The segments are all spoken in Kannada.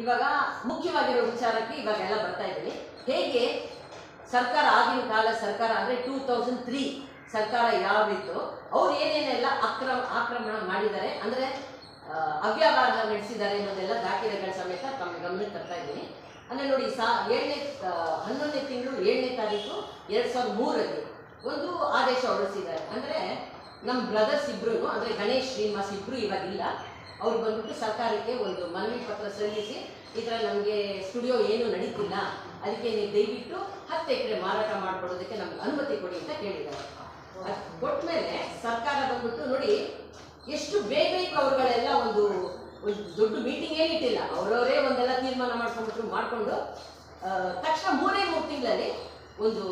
ಇವಾಗ ಮುಖ್ಯವಾಗಿರೋ ವಿಚಾರಕ್ಕೆ ಇವಾಗೆಲ್ಲ ಬರ್ತಾ ಇದ್ದೀನಿ. ಹೇಗೆ ಸರ್ಕಾರ ಆಗಿನ ಕಾಲ ಸರ್ಕಾರ ಅಂದರೆ 2003 ಸರ್ಕಾರ ಯಾವಿತ್ತು, ಅವ್ರು ಏನೇನೆಲ್ಲ ಆಕ್ರಮಣ ಮಾಡಿದ್ದಾರೆ ಅಂದರೆ ಅವ್ಯವಹಾರ ನಡೆಸಿದ್ದಾರೆ ಅನ್ನೋದೆಲ್ಲ ದಾಖಲೆಗಳ ಸಮೇತ ತಮ್ಮ ಗಮನಕ್ಕೆ ತರ್ತಾ ಇದ್ದೀನಿ. ಅಂದರೆ ನೋಡಿ 11ನೇ ತಿಂಗಳು 7ನೇ ತಾರೀಕು 2003ರಲ್ಲಿ ಒಂದು ಆದೇಶ ಹೊರಡಿಸಿದ್ದಾರೆ. ಅಂದರೆ ನಮ್ಮ ಬ್ರದರ್ಸ್ ಇಬ್ಬರು ಅಂದರೆ ಗಣೇಶ್ ಶ್ರೀನಿವಾಸ್ ಇಬ್ಬರು ಇವಾಗಿಲ್ಲ, ಅವ್ರು ಬಂದ್ಬಿಟ್ಟು ಸರ್ಕಾರಕ್ಕೆ ಒಂದು ಮನವಿ ಪತ್ರ ಸಲ್ಲಿಸಿ ಈ ಥರ ನಮಗೆ ಸ್ಟುಡಿಯೋ ಏನೂ ನಡೀತಿಲ್ಲ, ಅದಕ್ಕೆ ನೀವು ದಯವಿಟ್ಟು 10 ಎಕರೆ ಮಾರಾಟ ಮಾಡಿಕೊಡೋದಕ್ಕೆ ನಮ್ಗೆ ಅನುಮತಿ ಕೊಡಿ ಅಂತ ಕೇಳಿದ್ದಾರೆ. ಅದು ಕೊಟ್ಟ ಮೇಲೆ ಸರ್ಕಾರ ಬಂದ್ಬಿಟ್ಟು ನೋಡಿ ಎಷ್ಟು ಬೇಗ ಅವರುಗಳೆಲ್ಲ ಒಂದು ದೊಡ್ಡ ಮೀಟಿಂಗ್ ಏನಿಟ್ಟಿಲ್ಲ, ಅವರವರೇ ಒಂದೆಲ್ಲ ತೀರ್ಮಾನ ಮಾಡಿಕೊಂಡು ತಕ್ಷಣ 3 ತಿಂಗಳಲ್ಲಿ ಒಂದು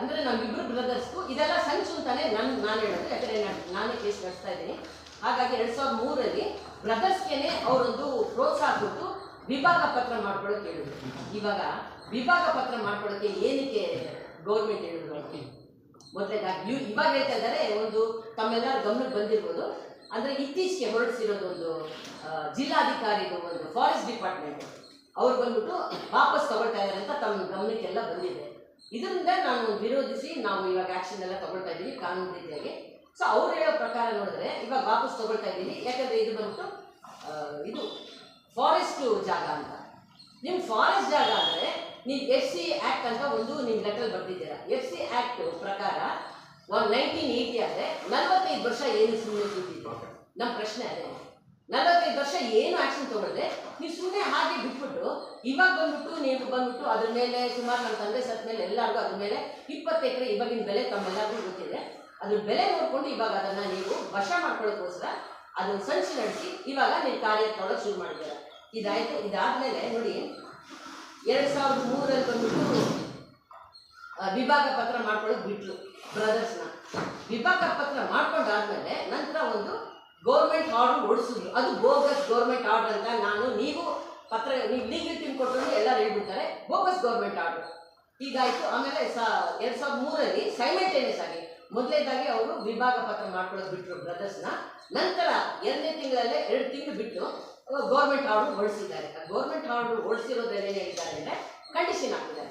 ಅಂದರೆ ನಮ್ಮಿಬ್ಬರು ಬ್ರದರ್ಸ್ಗೂ ಇದೆಲ್ಲ ಸಂಚು ಅಂತಾನೆ ನಾನು ಹೇಳೋದು, ಯಾಕಂದರೆ ನಾನೇ ಕೇಸ್ ನಡೆಸ್ತಾ ಇದ್ದೀನಿ. ಹಾಗಾಗಿ 2003ರಲ್ಲಿ ಬ್ರದರ್ಸ್ಗೆ ಅವರೊಂದು ಪ್ರೋತ್ಸಾಹ ಕೊಟ್ಟು ವಿಭಾಗ ಪತ್ರ ಮಾಡ್ಕೊಳ್ಳೋಕೆ ಹೇಳಿದ್ರು. ಇವಾಗ ವಿಭಾಗ ಪತ್ರ ಮಾಡ್ಕೊಳ್ಳೋಕ್ಕೆ ಏನಕ್ಕೆ ಗೌರ್ಮೆಂಟ್ ಹೇಳಿದ್ರು ಅಂತ ಮೊದಲೇದಾಗಿ ಇವಾಗ ಹೇಳ್ತಾ ಇದ್ದಾರೆ. ಒಂದು ತಮ್ಮೆಲ್ಲರ ಗಮನಕ್ಕೆ ಬಂದಿರ್ಬೋದು, ಅಂದರೆ ಇತ್ತೀಚೆಗೆ ಹೊರಡಿಸಿರೋದು ಒಂದು ಜಿಲ್ಲಾಧಿಕಾರಿದು ಒಂದು ಫಾರೆಸ್ಟ್ ಡಿಪಾರ್ಟ್ಮೆಂಟ್ ಅವ್ರು ಬಂದ್ಬಿಟ್ಟು ವಾಪಸ್ ತಗೊಳ್ತಾ ಇದ್ದಾರೆ ಅಂತ ತಮ್ಮ ಗಮನಕ್ಕೆಲ್ಲ ಬಂದಿದೆ. ಇದರಿಂದ ನಾನು ವಿರೋಧಿಸಿ ನಾವು ಇವಾಗ ಆ್ಯಕ್ಷನ್ ಎಲ್ಲ ತಗೊಳ್ತಾ ಇದ್ದೀವಿ ಕಾನೂನು ರೀತಿಯಾಗಿ. ಸೊ ಅವ್ರು ಹೇಳೋ ಪ್ರಕಾರ ನೋಡಿದ್ರೆ ಇವಾಗ ವಾಪಸ್ ತಗೊಳ್ತಾ ಇದ್ದೀವಿ, ಯಾಕಂದರೆ ಇದು ಬಂದ್ಬಿಟ್ಟು ಇದು ಫಾರೆಸ್ಟ್ ಜಾಗ ಅಂತ. ನಿಮ್ಮ ಫಾರೆಸ್ಟ್ ಜಾಗ ಅಂದರೆ ನೀವು FC ಆ್ಯಕ್ಟ್ ಅಂತ ಒಂದು ನಿಮ್ಮ ಲೆಟರ್ ಬರ್ತಿದ್ದೀರಾ. FC ಆ್ಯಕ್ಟ್ ಪ್ರಕಾರ 1980 ಆದರೆ 45 ವರ್ಷ ಏನು ಸುಮ್ಮನೆ ಕೂತಿದ್ದೆ. ನಮ್ಮ ಪ್ರಶ್ನೆ ಅದೇ, 45 ವರ್ಷ ಏನು ಆ್ಯಕ್ಷನ್ ತೊಗೊಳ್ದೆ ನೀವು ಸುಮ್ಮನೆ ಹಾಗೆ ಬಿಟ್ಬಿಟ್ಟು ಇವಾಗ ಬಂದ್ಬಿಟ್ಟು ಅದ್ರ ಮೇಲೆ ಸುಮಾರು ನಮ್ಮ ತಂದೆ ಸತ್ತ ಮೇಲೆ ಎಲ್ಲರಿಗೂ ಅದ್ರ ಮೇಲೆ 20 ಎಕರೆ ಇವಾಗಿನ ಬೆಲೆ ತಮ್ಮೆಲ್ಲರಿಗೂ ಗೊತ್ತಿದೆ. ಅದ್ರ ಬೆಲೆ ನೋಡಿಕೊಂಡು ಇವಾಗ ಅದನ್ನು ನೀವು ವಶ ಮಾಡ್ಕೊಳ್ಳೋಕ್ಕೋಸ್ಕರ ಅದನ್ನು ಸಂಚು ನಡೆಸಿ ಇವಾಗ ನೀವು ಕಾರ್ಯ ತೊಗೊಳಕ್ಕೆ ಶುರು ಮಾಡಿದ್ದೀರ. ಇದಾಯಿತು. ಇದಾದಮೇಲೆ ನೋಡಿ 2003ರಲ್ಲಿ ಬಂದ್ಬಿಟ್ಟು ವಿಭಾಗ ಪತ್ರ ಮಾಡ್ಕೊಳ್ಳೋಕೆ ಬಿಟ್ಟರು ಬ್ರದರ್ಸ್ನ. ವಿಭಾಗ ಪತ್ರ ಮಾಡ್ಕೊಂಡಾದ್ಮೇಲೆ ನಂತರ ಒಂದು ಗೌರ್ಮೆಂಟ್ ಆರ್ಡರ್ ಹೊಡಿಸಿದ್ರು. ಅದು ಬೋಗಸ್ ಗೌರ್ಮೆಂಟ್ ಆರ್ಡರ್ ಅಂತ ನೀವು ಲೀಗಲ್ ಟೀಮ್ ಕೊಟ್ಟರು ಎಲ್ಲರೂ ಹೇಳ್ಬಿಡ್ತಾರೆ, ಬೋಗಸ್ ಗೌರ್ಮೆಂಟ್ ಆರ್ಡರ್. ಹೀಗಾಯಿತು. ಆಮೇಲೆ 2003ರಲ್ಲಿ ಸೈಮಲ್ಟೇನಿಯಸ್ ಆಗಿ ಮೊದಲನೇದಾಗಿ ಅವರು ವಿಭಾಗ ಪತ್ರ ಮಾಡ್ಕೊಳ್ಳೋದು ಬಿಟ್ಟರು ಬ್ರದರ್ಸ್ನ. ನಂತರ 2ನೇ ತಿಂಗಳಲ್ಲೇ 2 ತಿಂಗಳು ಬಿಟ್ಟು ಗೌರ್ಮೆಂಟ್ ಆರ್ಡರ್ ಹೊರಡಿಸಿದ್ದಾರೆ. ಗೌರ್ಮೆಂಟ್ ಆರ್ಡರ್ ಹೊರಡಿಸಿರೋದ್ರಲ್ಲಿ ಏನು ಹೇಳಿದ್ದಾರೆ ಅಂದರೆ ಕಂಡೀಷನ್ ಹಾಕಿದ್ದಾರೆ.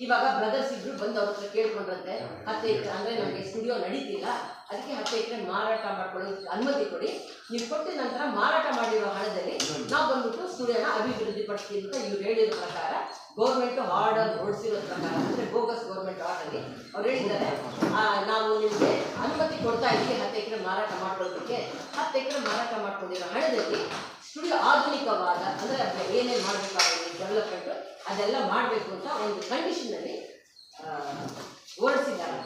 ಇವಾಗ ಬ್ರದರ್ಸ್ ಇಬ್ಬರು ಬಂದು ಅವ್ರ ಹತ್ರ ಕೇಳ್ಕೊಂಡ್ರಂತೆ 10 ಎಕರೆ ಅಂದರೆ ನಮಗೆ ಸ್ಟುಡಿಯೋ ನಡೀತಿಲ್ಲ, ಅದಕ್ಕೆ 10 ಎಕರೆ ಮಾರಾಟ ಮಾಡ್ಕೊಳ್ಳೋದಕ್ಕೆ ಅನುಮತಿ ಕೊಡಿ, ನೀವು ಕೊಟ್ಟಿದ ನಂತರ ಮಾರಾಟ ಮಾಡಿರೋ ಹಣದಲ್ಲಿ ನಾವು ಬಂದ್ಬಿಟ್ಟು ಸ್ಟುಡಿಯೋನ ಅಭಿವೃದ್ಧಿ ಪಡಿಸ್ತೀವಿ ಅಂತ ಇವ್ರು ಹೇಳಿರೋ ಪ್ರಕಾರ ಗೌರ್ಮೆಂಟ್ ಆರ್ಡರ್ ಹೊರಡಿಸಿರೋ ಪ್ರಕಾರ ಅಂದರೆ ಬೋಗಸ್ ಗೌರ್ಮೆಂಟ್ ಆರ್ಡರ್ಲಿ ಅವ್ರು ಹೇಳಿದ್ದಾರೆ, ನಾವು ನಿಮಗೆ ಅನುಮತಿ ಕೊಡ್ತಾ ಇದ್ದೀವಿ 10 ಎಕರೆ ಮಾರಾಟ ಮಾಡ್ಕೊಳ್ಳೋದಕ್ಕೆ. 10 ಎಕರೆ ಮಾರಾಟ ಮಾಡ್ಕೊಂಡಿರೋ ಹಣದಲ್ಲಿ ಸ್ಟುಡಿಯೋ ಆಧುನಿಕವಾದ ಅಂದರೆ ಏನೇನು ಮಾಡಬೇಕಾಗುತ್ತೆ ಡೆವಲಪ್ಮೆಂಟು ಅದೆಲ್ಲ ಮಾಡಬೇಕು ಅಂತ ಒಂದು ಕಂಡೀಷನ್ನಲ್ಲಿ ಹೊರಡಿಸಿದ್ದಾರೆ.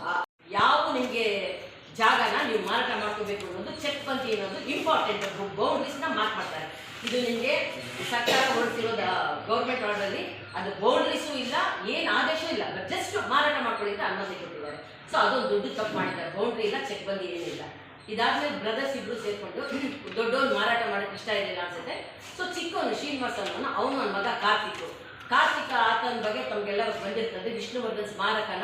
ಯಾವ ನಿಮಗೆ ಜಾಗನ ನೀವು ಮಾರಾಟ ಮಾಡ್ಕೋಬೇಕು ಅನ್ನೋದು ಚೆಕ್ ಬಂತಿ ಅನ್ನೋದು ಇಂಪಾರ್ಟೆಂಟ್ ಬೌಂಡ್ರೀಸ್ನ ಮಾರ್ಕ್ ಮಾಡ್ತಾರೆ. ಇದು ನಿಮಗೆ ಸರ್ಕಾರ ಹೊರಡಿಸಿರೋದು ಗೌರ್ಮೆಂಟ್ ಆರ್ಡರಲ್ಲಿ ಅದು ಬೌಂಡ್ರೀಸು ಇಲ್ಲ, ಏನು ಆದೇಶ ಇಲ್ಲ, ಜಸ್ಟ್ ಮಾರಾಟ ಮಾಡ್ಕೊಳ್ಳಿಕ್ಕೆ ಅನುಮತಿ ಕೊಟ್ಟಿದ್ದಾರೆ. ಸೊ ಅದೊಂದು ದೊಡ್ಡ ತಪ್ಪು ಮಾಡಿದ್ದಾರೆ, ಬೌಂಡ್ರಿ ಇಲ್ಲ, ಚೆಕ್ ಬಂದಿ ಏನಿಲ್ಲ. ಇದಾದ್ಮೇಲೆ ಬ್ರದರ್ಸ್ ಇಬ್ಬರು ಸೇರಿಕೊಂಡು ದೊಡ್ಡವನು ಮಾರಾಟ ಮಾಡೋಕ್ಕೆ ಇಷ್ಟ ಇರಲಿಲ್ಲ ಅನ್ಸುತ್ತೆ. ಸೊ ಚಿಕ್ಕವನು ಶ್ರೀನಿವಾಸ ಅವನು ನನ್ನ ಮಗ ಕಾರ್ತಿಕ ಆತನ ಬಗ್ಗೆ ತಮಗೆಲ್ಲರೂ ಬಂದಿರ್ತದೆ. ವಿಷ್ಣುವರ್ಧನ್ ಸ್ಮಾರಕನ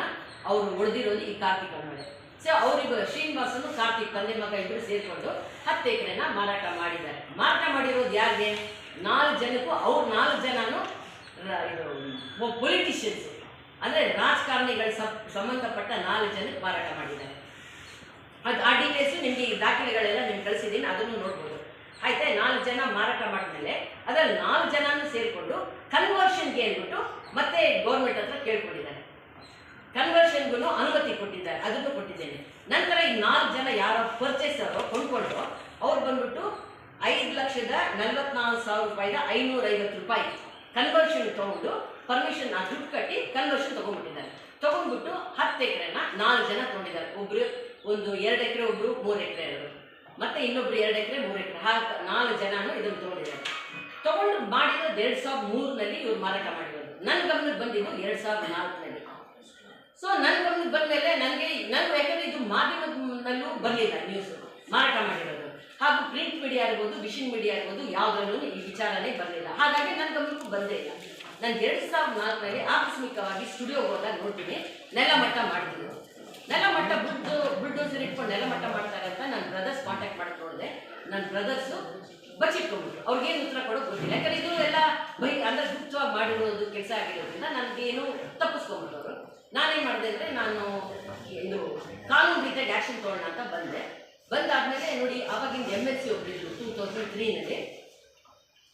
ಅವರು ಹೊಡೆದಿರೋದು ಈ ಕಾರ್ತಿಕ ಮೇಲೆ. ಸೊ ಅವರಿಬ್ಬರು ಶ್ರೀನಿವಾಸನು ಕಾರ್ತಿಕ್ ತಂದೆ ಮಗ ಇಬ್ಬರು ಸೇರಿಕೊಂಡು 10 ಎಕರೆನ ಮಾರಾಟ ಮಾಡಿದ್ದಾರೆ. ಮಾರಾಟ ಮಾಡಿರೋದು ಯಾರಿಗೆ? 4 ಜನಕ್ಕೂ. ಅವ್ರು 4 ಜನನು ಪೊಲಿಟಿಷಿಯನ್ಸ್ ಅಂದರೆ ರಾಜಕಾರಣಿಗಳ ಸಂಬಂಧಪಟ್ಟ 4 ಜನಕ್ಕೆ ಮಾರಾಟ ಮಾಡಿದ್ದಾರೆ. ಅದು ಆ ಡೀಟೇಲ್ಸು ನಿಮಗೆ ಈ ದಾಖಲೆಗಳೆಲ್ಲ ನಿಮ್ಗೆ ಕಳಿಸಿದ್ದೀನಿ, ಅದನ್ನು ನೋಡ್ಬೋದು. ಆಯ್ತಾ? 4 ಜನ ಮಾರಾಟ ಮಾಡಿದ್ಮೇಲೆ ಅದರಲ್ಲಿ 4 ಜನನೂ ಸೇರಿಕೊಂಡು ಕನ್ವರ್ಷನ್ಗೆ ಹೇಳ್ಬಿಟ್ಟು ಮತ್ತೆ ಗೌರ್ಮೆಂಟ್ ಹತ್ರ ಕೇಳ್ಕೊಂಡಿದ್ದಾರೆ. ಕನ್ವರ್ಷನ್ಗೂ ಅನುಮತಿ ಕೊಟ್ಟಿದ್ದಾರೆ, ಅದನ್ನು ಕೊಟ್ಟಿದ್ದೇನೆ. ನಂತರ ಈ 4 ಜನ ಯಾರೋ ಪರ್ಚೇಸರು ಕೊಂಡ್ಕೊಂಡು ಅವ್ರು ಬಂದ್ಬಿಟ್ಟು 5,44,550 ರೂಪಾಯಿ ಕನ್ವರ್ಷನ್ ತೊಗೊಂಡು ಪರ್ಮಿಷನ್ ದುಡ್ಡು ಕಟ್ಟಿ ಕನ್ವರ್ಷನ್ ತೊಗೊಂಡ್ಬಿಟ್ಟಿದ್ದಾರೆ. ತೊಗೊಂಡ್ಬಿಟ್ಟು 10 ಎಕರೆನ 4 ಜನ ತೊಗೊಂಡಿದ್ದಾರೆ. ಒಬ್ಬರು ಒಂದು 2 ಎಕರೆ, ಒಬ್ಬರು 3 ಎಕರೆ ಇರೋರು, ಮತ್ತೆ ಇನ್ನೊಬ್ರು 2 ಎಕರೆ 3 ಎಕರೆ, 4 ಜನನು ಇದನ್ನು ತೊಗೊಂಡಿದ್ದಾರೆ. ತೊಗೊಂಡು ಮಾಡಿರೋದು 2003ನಲ್ಲಿ ಇವ್ರು ಮಾರಾಟ ಮಾಡಿರೋದು. ನನ್ನ ಗಮನಕ್ಕೆ ಬಂದಿದ್ದು 2004ನಲ್ಲಿ. ಸೊ ನನ್ನ ಗಮನಕ್ಕೆ ಬಂದ ಮೇಲೆ ನನಗೆ ಯಾಕಂದರೆ ಇದು ಮಾಧ್ಯಮದಲ್ಲೂ ಬರಲಿಲ್ಲ ನ್ಯೂಸು ಮಾರಾಟ ಮಾಡಿರೋದು, ಹಾಗೂ ಪ್ರಿಂಟ್ ಮೀಡಿಯಾ ಇರ್ಬೋದು, ವಿಷನ್ ಮೀಡಿಯಾ ಇರ್ಬೋದು, ಯಾವುದರಲ್ಲೂ ಈ ವಿಚಾರನೇ ಬರಲಿಲ್ಲ. ಹಾಗಾಗಿ ನನ್ನ ಗಮನಕ್ಕೂ ಬಂದೇ ಇಲ್ಲ. ನಾನು 2004ರಲ್ಲಿ ಆಕಸ್ಮಿಕವಾಗಿ ಸ್ಟುಡಿಯೋ ಹೋದಾಗ ನೋಡ್ತೀನಿ ನೆಲಮಟ್ಟ ಮಾಡ್ತೀನಿ. ನೆಲಮಟ್ಟ ಬುಲ್ಡೋಸರ್ ಇಟ್ಕೊಂಡು ನೆಲಮಟ್ಟ ಮಾಡ್ತಾರೆ ಅಂತ ನನ್ನ ಬ್ರದರ್ಸ್ ಕಾಂಟ್ಯಾಕ್ಟ್ ಮಾಡಕ್ಕೆ ನೋಡಿದೆ. ನನ್ನ ಬ್ರದರ್ಸು ಬಚ್ಚಿಟ್ಕೊಂಡ್ಬಿಟ್ರು. ಅವ್ರಿಗೇನು ಉತ್ತರ ಕೊಡೋಕೆ ಗೊತ್ತಿಲ್ಲ, ಯಾಕಂದ್ರೆ ಇದು ಎಲ್ಲ ಅಂದ್ರೆ ಗುಪ್ತವಾಗಿ ಮಾಡಿರೋದು ಕೆಲಸ ಆಗಿರೋದ್ರಿಂದ ನನಗೇನು ತಪ್ಪಿಸ್ಕೊಂಡ್ಬಿಟ್ಟು ಅವರು. ನಾನೇನು ಮಾಡಿದೆ ಅಂದರೆ ನಾನು ಇದು ಕಾನೂನು ರೀತಿಯಾಗಿ ಆ್ಯಕ್ಷನ್ ತೊಗೊಳ್ಳೋಣ ಅಂತ ಬಂದಾದ್ಮೇಲೆ ನೋಡಿ ಆವಾಗಿಂದ MLC ಒಬ್ಬರಿದ್ರು 2003ನಲ್ಲಿ.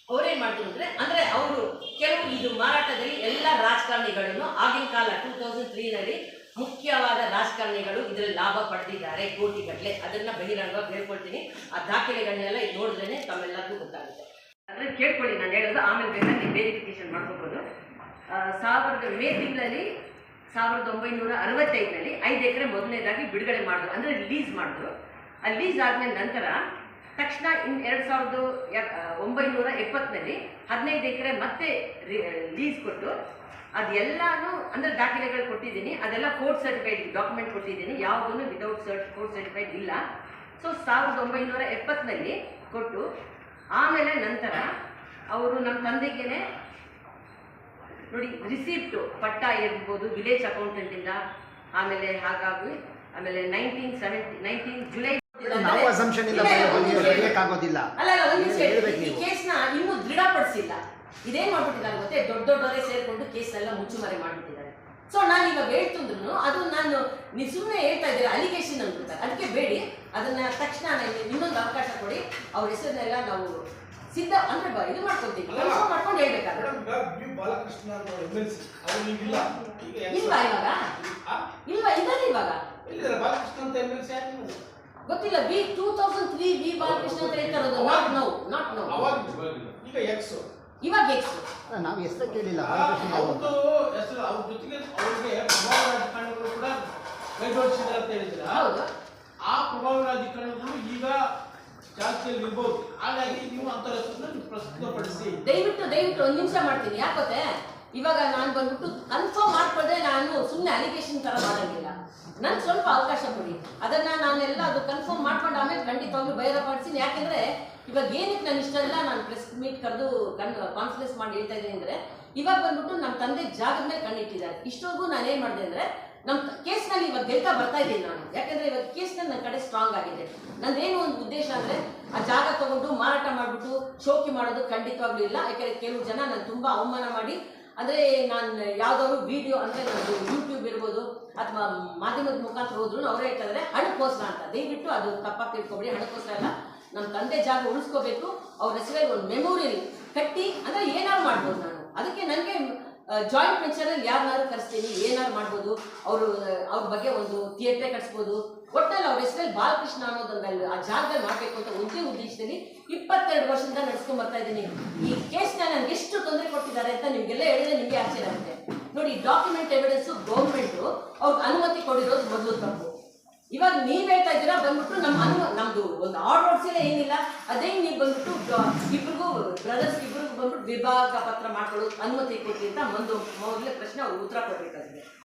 ಅವ್ರೇನು ಮಾಡಿದ್ರು ಅಂದರೆ ಅವರು ಕೆಲವು ಇದು ಮಾರಾಟದಲ್ಲಿ ಎಲ್ಲ ರಾಜಕಾರಣಿಗಳನ್ನು ಆಗಿನ ಕಾಲ 2003ನಲ್ಲಿ ಮುಖ್ಯವಾದ ರಾಜಕಾರಣಿಗಳು ಇದರಲ್ಲಿ ಲಾಭ ಪಡೆದಿದ್ದಾರೆ ಕೋಟಿಗಟ್ಟಲೆ. ಅದನ್ನು ಬಹಿರಂಗವಾಗಿ ಹೇಳ್ಕೊಳ್ತೀನಿ. ಆ ದಾಖಲೆಗಳನ್ನೆಲ್ಲ ಇದು ನೋಡಿದ್ರೇ ತಮ್ಮೆಲ್ಲರಿಗೂ ಗೊತ್ತಾಗುತ್ತೆ. ಅದರಲ್ಲಿ ಕೇಳ್ಕೊಳ್ಳಿ, ನಾನು ಹೇಳೋದು ಆಮೇಲೆ ಬೇಕಾದ್ರೆ ನೀವು ವೆರಿಫಿಕೇಶನ್ ಮಾಡ್ಕೋಬೋದು. ಮೇ ತಿಂಗಳಲ್ಲಿ 1965ನಲ್ಲಿ 5 ಎಕರೆ ಮೊದಲನೇದಾಗಿ ಬಿಡುಗಡೆ ಮಾಡಿದ್ರು, ಅಂದರೆ ಲೀಸ್ ಮಾಡಿದ್ರು. ಆ ಲೀಸ್ ಆದಮೇಲೆ ನಂತರ ತಕ್ಷಣ 1970ನಲ್ಲಿ 15 ಎಕರೆ ಮತ್ತೆ ಲೀಸ್ ಕೊಟ್ಟು ಅದೆಲ್ಲಾನು ಅಂದರೆ ದಾಖಲೆಗಳು ಕೊಟ್ಟಿದ್ದೀನಿ, ಅದೆಲ್ಲ ಕೋರ್ಟ್ ಸರ್ಟಿಫೈಡ್ ಡಾಕ್ಯುಮೆಂಟ್ ಕೊಟ್ಟಿದ್ದೀನಿ, ಯಾವುದೂ ವಿದೌಟ್ ಕೋರ್ಟ್ ಸರ್ಟಿಫೈಡ್ ಇಲ್ಲ. ಸೊ 1970ನಲ್ಲಿ ಕೊಟ್ಟು ಆಮೇಲೆ ನಂತರ ಅವರು ನಮ್ಮ ತಂದೆಗೇನೆ ನೋಡಿ ರಿಸಿಪ್ಟು ಪಟ್ಟ ಇರ್ಬೋದು ವಿಲೇಜ್ ಅಕೌಂಟೆಂಟಿಂದ, ಆಮೇಲೆ ಹಾಗಾಗಿ ಆಮೇಲೆ 19 ಜುಲೈ ನಾವು ಅಸಂಪ್ಷನ್ ಇಲ್ಲ ಬರೆಯಕ್ಕಾಗೋದಿಲ್ಲ. ಅಲ್ಲ ಈ ಕೇಸ್ನ ಇನ್ನೂ ದೃಢಪಡಿಸಿಲ್ಲ. ಇದೇನ್ ಮಾಡ್ಬಿಟ್ಟಿದ್ದಾರೆ ಗೊತ್ತೇ, ದೊಡ್ಡವರೇ ಸೇರ್ಕೊಂಡು ಕೇಸ್ನೆಲ್ಲ ಮುಚ್ಚುಮರೆ ಮಾಡ್ಬಿಟ್ಟಿದ್ದಾರೆ. ಸೊ ನಾನು ಇವಾಗ ಹೇಳ್ತಿದ್ರು ಅದು ನಾನು ನೀವು ಸುಮ್ಮನೆ ಹೇಳ್ತಾ ಇದ್ದೀರಾ ಅಲಿಗೇಷನ್ ಅಂದ್ಬಿಡ್ತಾರೆ, ಅದಕ್ಕೆ ಬೇಡಿ, ಅದನ್ನ ತಕ್ಷಣ ಇನ್ನೊಂದು ಅವಕಾಶ ಕೊಡಿ. ಅವ್ರ ಹೆಸರನ್ನೆಲ್ಲ ನಾವು ಸಿದ್ಧ ಅಂದ್ರೆ ಇದು ಮಾಡ್ಕೊಳ್ತೀವಿ, ಮಾಡ್ಕೊಂಡು ಹೇಳ್ಬೇಕಾದ್ರೆ ಇಲ್ವಾ ಇದ್ದಾರೆ ಇವಾಗ ಗೊತ್ತಿಲ್ಲ. 2003 ವಿ ಬಾಲಕೃಷ್ಣ ಅಂತ ಹೇಳ್ತಾ ಇರೋದು. ನಾಟ್ ನೋ ಇವಾಗ ನಾವು ಹೆಸರು ಕೇಳಿಲ್ಲ. ಅವ್ರ ಜೊತೆಗೆ ಅವ್ರಿಗೆ ಪ್ರಭಾವ ರಾಜಕಾರಣಿಗಳು ಕೂಡ ಕೈ ಜೋಡಿಸಿದ್ದಾರೆ ಅಂತ ಹೇಳಿದ್ರೆ ಆ ಪ್ರಭಾವ ರಾಜಕಾರಣಿಗಳು ಈಗ ಚಾಲ್ತಿಯಲ್ಲಿ ಇರ್ಬೋದು. ಹಾಗಾಗಿ ನೀವು ಅಂತರ ಹೆಸರನ್ನ ಪ್ರಸ್ತುತಪಡಿಸಿ ದಯವಿಟ್ಟು ಒಂದು ನಿಮಿಷ ಮಾಡ್ತೀನಿ. ಯಾಕೋತೆ ಇವಾಗ ನಾನು ಬಂದ್ಬಿಟ್ಟು ಕನ್ಫರ್ಮ್ ಮಾಡ್ಕೊಂಡ್ರೆ ನಾನು ಸುಮ್ಮನೆ ಅಲಿಗೇಷನ್ ತರ ಮಾಡಂಗಿಲ್ಲ. ನನ್ಗೆ ಸ್ವಲ್ಪ ಅವಕಾಶ ಕೊಡಿ, ಅದನ್ನ ನಾನೆಲ್ಲ ಅದು ಕನ್ಫರ್ಮ್ ಮಾಡ್ಕೊಂಡು ಆಮೇಲೆ ಖಂಡಿತವಾಗ್ಲೂ ಬಹಿರಂಗಪಡಿಸ್ತೀನಿ. ಯಾಕೆಂದ್ರೆ ಇವಾಗ ಏನಕ್ಕೆ ನಾನು ಇಷ್ಟೆಲ್ಲ ನಾನು ಪ್ರೆಸ್ ಮೀಟ್ ಕರೆದು ಕಾನ್ಫರೆನ್ಸ್ ಮಾಡಿ ಹೇಳ್ತಾ ಇದ್ದೀನಿ ಅಂದರೆ ಇವಾಗ ಬಂದ್ಬಿಟ್ಟು ನಮ್ಮ ತಂದೆ ಜಾಗದ ಮೇಲೆ ಕಣ್ಣಿಟ್ಟಿದ್ದಾರೆ. ಇಷ್ಟೊಂದು ನಾನು ಏನು ಮಾಡಿದೆ ಅಂದರೆ ನಮ್ಮ ಕೇಸ್ನಲ್ಲಿ ಇವಾಗ ಗೆಲ್ತಾ ಬರ್ತಾ ಇದ್ದೀನಿ ನಾನು. ಯಾಕೆಂದರೆ ಇವಾಗ ಕೇಸ್ನಲ್ಲಿ ನನ್ನ ಕಡೆ ಸ್ಟ್ರಾಂಗ್ ಆಗಿದೆ. ನಂದೇನು ಒಂದು ಉದ್ದೇಶ ಅಂದರೆ ಆ ಜಾಗ ತಗೊಂಡು ಮಾರಾಟ ಮಾಡಿಬಿಟ್ಟು ಶೋಕಿ ಮಾಡೋದು ಖಂಡಿತವಾಗ್ಲೂ ಇಲ್ಲ. ಯಾಕೆಂದರೆ ಕೆಲವು ಜನ ನಾನು ತುಂಬ ಅವಮಾನ ಮಾಡಿ, ಅಂದರೆ ನಾನು ಯಾವುದಾದ್ರು ವಿಡಿಯೋ ಅಂದರೆ ನನ್ನದು ಯೂಟ್ಯೂಬ್ ಇರ್ಬೋದು ಅಥವಾ ಮಾಧ್ಯಮದ ಮುಖಾಂತರ ಹೋದ್ರು ಅವರೇ ಹೇಳ್ತಾ ಇದ್ದಾರೆ ಹಣಕ್ಕೋಸ್ಕರ ಅಂತ. ದಯವಿಟ್ಟು ಅದು ತಪ್ಪಾಗಿ ತಿಳ್ಕೊಬೇಡಿ, ಹಣಕ್ಕೋಸ್ಕರ ಇಲ್ಲ. ನಮ್ಮ ತಂದೆ ಜಾಗ ಉಳಿಸ್ಕೋಬೇಕು, ಅವ್ರ ಹೆಸರಲ್ಲಿ ಒಂದು ಮೆಮೋರಿಯಲ್ ಕಟ್ಟಿ ಅಂದರೆ ಏನಾದ್ರು ಮಾಡ್ಬೋದು ನಾನು. ಅದಕ್ಕೆ ನನಗೆ ಜಾಯಿಂಟ್ ವೆಂಚರಲ್ಲಿ ಯಾರನ್ನಾರು ಕರೆಸ್ತೀನಿ, ಏನಾದ್ರು ಮಾಡ್ಬೋದು. ಅವ್ರ ಬಗ್ಗೆ ಒಂದು ಥಿಯೇಟ್ರೇ ಕಟ್ಸ್ಬೋದು. ಒಟ್ಟಲ್ಲಿ ಅವ್ರ ಹೆಸರಲ್ಲಿ ಬಾಲಕೃಷ್ಣ ಅನ್ನೋದೊಂದಲ್ಲಿ ಆ ಜಾಗದಲ್ಲಿ ಮಾಡಬೇಕು ಅಂತ ಒಂದೇ ಉದ್ದೇಶದಲ್ಲಿ 22 ವರ್ಷದಿಂದ ನಡೆಸ್ಕೊಂಡ್ ಬರ್ತಾ ಇದ್ದೀನಿ. ಈ ಕೇಸ್ನ ನನಗೆ ಎಷ್ಟು ತೊಂದರೆ ಕೊಟ್ಟಿದ್ದಾರೆ ಅಂತ ನಿಮಗೆಲ್ಲ ಹೇಳಿದ್ರೆ ನಿಮಗೆ ಆಶ್ಚರ್ಯ ಆಗುತ್ತೆ. ನೋಡಿ, ಡಾಕ್ಯುಮೆಂಟ್ ಎವಿಡೆನ್ಸು ಗೌರ್ಮೆಂಟು ಅವ್ರಿಗೆ ಅನುಮತಿ ಕೊಡಿರೋದು ಮೊದಲು ತಪ್ಪು. ಇವಾಗ ನೀವ್ ಹೇಳ್ತಾ ಇದ್ದೀರಾ ಬಂದ್ಬಿಟ್ಟು ನಮ್ದು ಒಂದು ಆರ್ಡರ್ಸ್ ಎಲ್ಲ ಏನಿಲ್ಲ, ಅದೇ ನೀವು ಬಂದ್ಬಿಟ್ಟು ಇಬ್ರಿಗೂ ಬ್ರದರ್ಸ್ ಇಬ್ರಿಗೂ ಬಂದ್ಬಿಟ್ಟು ವಿಭಾಗ ಪತ್ರ ಮಾಡ್ಕೊಳ್ಳೋದು ಅನುಮತಿ ಕೊಡ್ಲಿ ಅಂತ ಮೊದಲೇ ಪ್ರಶ್ನೆ ಅವ್ರು ಉತ್ತರ ಕೊಡ್ಬೇಕಾಗಿದೆ.